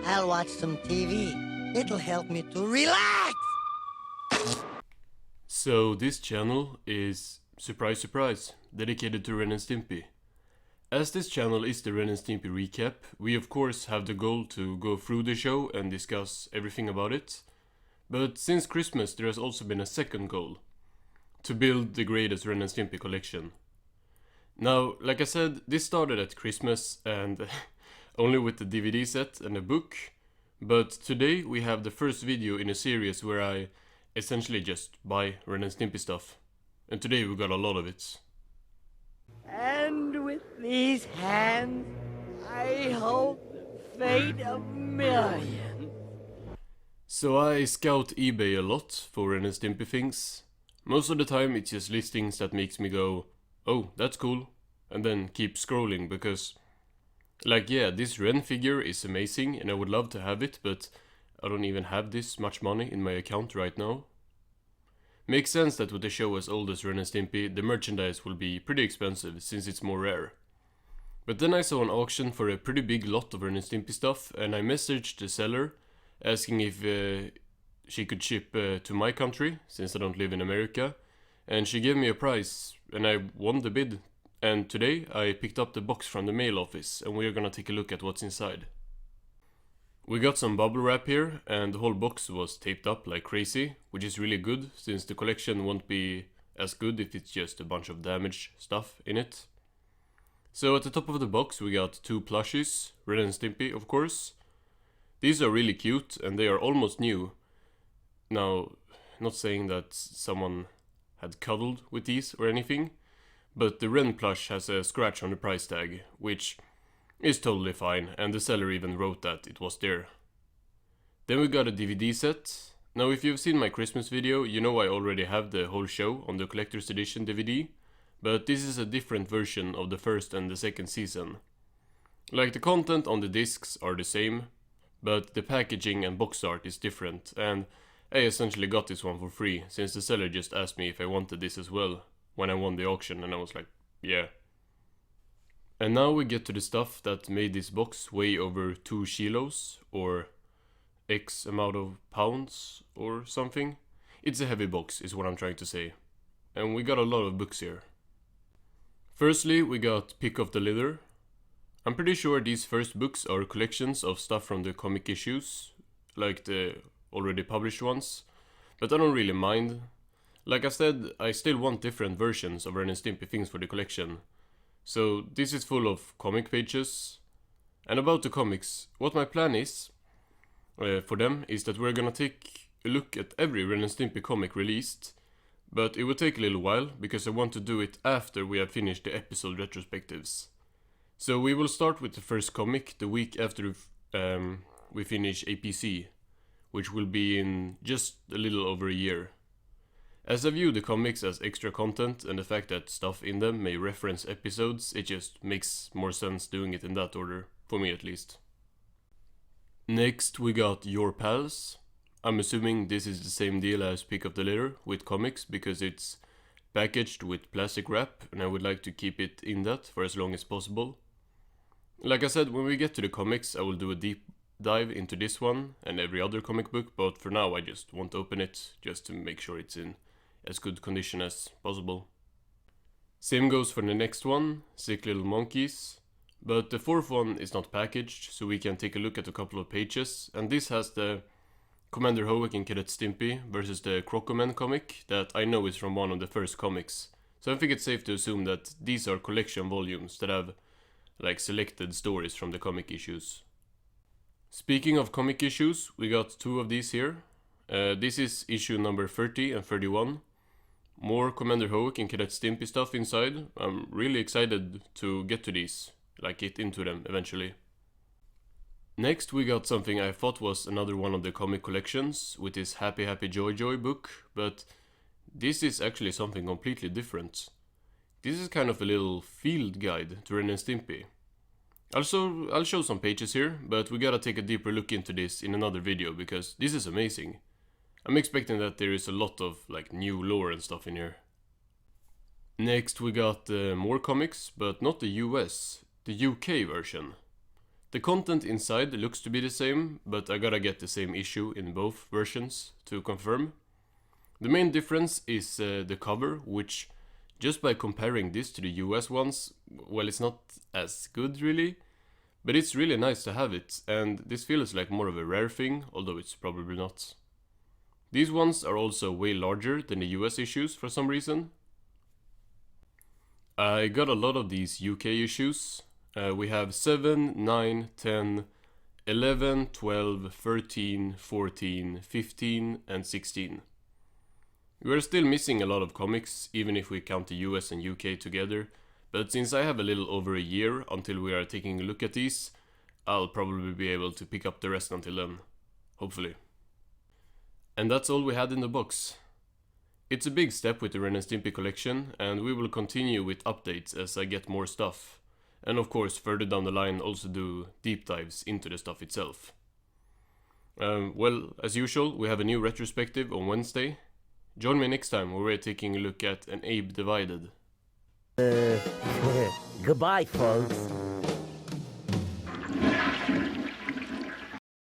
I'll watch some TV. It'll help me to relax. So this channel is, surprise surprise, dedicated to Ren and Stimpy. As this channel is the Ren and Stimpy recap, we of course have the goal to go through the show and discuss everything about it. But since Christmas there has also been a second goal, to build the greatest Ren and Stimpy collection. Now, like I said, this started at Christmas and only with the DVD set and a book, but today we have the first video in a series where I essentially just buy Ren and Stimpy stuff. And today we got a lot of it. And with these hands, I hold the fate of millions. So I scout eBay a lot for Ren and Stimpy things. Most of the time it's just listings that makes me go, oh, that's cool, and then keep scrolling because, like, yeah, this Ren figure is amazing and I would love to have it, but I don't even have this much money in my account right now. Makes sense that with a show as old as Ren and Stimpy, the merchandise will be pretty expensive since it's more rare. But then I saw an auction for a pretty big lot of Ren and Stimpy stuff and I messaged the seller asking if she could ship to my country, since I don't live in America, and she gave me a price and I won the bid. And today I picked up the box from the mail office and we're gonna take a look at what's inside. We got some bubble wrap here and the whole box was taped up like crazy, which is really good since the collection won't be as good if it's just a bunch of damaged stuff in it. So at the top of the box we got two plushies, Ren and Stimpy of course. These are really cute and they are almost new. Now, not saying that someone had cuddled with these or anything, but the Ren plush has a scratch on the price tag, which is totally fine, and the seller even wrote that it was there. Then we got a DVD set. Now if you've seen my Christmas video, you know I already have the whole show on the collector's edition DVD, but this is a different version of the first and the second season. Like, the content on the discs are the same, but the packaging and box art is different, and I essentially got this one for free, since the seller just asked me if I wanted this as well when I won the auction, and I was like, yeah. And now we get to the stuff that made this box weigh over 2 kilos, or X amount of pounds, or something. It's a heavy box, is what I'm trying to say. And we got a lot of books here. Firstly, we got Pick of the Litter. I'm pretty sure these first books are collections of stuff from the comic issues, like the already published ones, but I don't really mind. Like I said, I still want different versions of Ren and Stimpy things for the collection. So this is full of comic pages. And about the comics, what my plan is for them is that we're gonna take a look at every Ren and Stimpy comic released, but it will take a little while because I want to do it after we have finished the episode retrospectives. So we will start with the first comic the week after we finish APC, which will be in just a little over a year. As I view the comics as extra content and the fact that stuff in them may reference episodes, it just makes more sense doing it in that order, for me at least. Next we got Your Pals. I'm assuming this is the same deal as Pick of the Litter with comics because it's packaged with plastic wrap and I would like to keep it in that for as long as possible. Like I said, when we get to the comics I will do a deep dive into this one and every other comic book, but for now I just won't open it just to make sure it's in as good condition as possible. Same goes for the next one, Sick Little Monkeys, but the fourth one is not packaged, so we can take a look at a couple of pages, and this has the Commander Hoek and Cadet Stimpy versus the Crocoman comic that I know is from one of the first comics, so I think it's safe to assume that these are collection volumes that have like selected stories from the comic issues. Speaking of comic issues, we got two of these here. This is issue number 30 and 31. More Commander Hoek and Cadet Stimpy stuff inside. I'm really excited to get to these, like get into them eventually. Next we got something I thought was another one of the comic collections with this Happy Happy Joy Joy book, but this is actually something completely different. This is kind of a little field guide to Ren and Stimpy. Also, I'll show some pages here, but we gotta take a deeper look into this in another video because this is amazing. I'm expecting that there is a lot of like new lore and stuff in here. Next we got more comics, but not the US, the UK version. The content inside looks to be the same, but I gotta get the same issue in both versions to confirm. The main difference is the cover, which just by comparing this to the US ones, well, it's not as good really, but it's really nice to have it, and this feels like more of a rare thing, although it's probably not. These ones are also way larger than the US issues for some reason. I got a lot of these UK issues. We have 7, 9, 10, 11, 12, 13, 14, 15 and 16. We are still missing a lot of comics, even if we count the US and UK together, but since I have a little over a year until we are taking a look at these, I'll probably be able to pick up the rest until then. Hopefully. And that's all we had in the box. It's a big step with the Ren and Stimpy collection, and we will continue with updates as I get more stuff. And of course, further down the line also do deep dives into the stuff itself. Well, as usual, we have a new retrospective on Wednesday. Join me next time where we're taking a look at An Abe Divided. Goodbye, folks.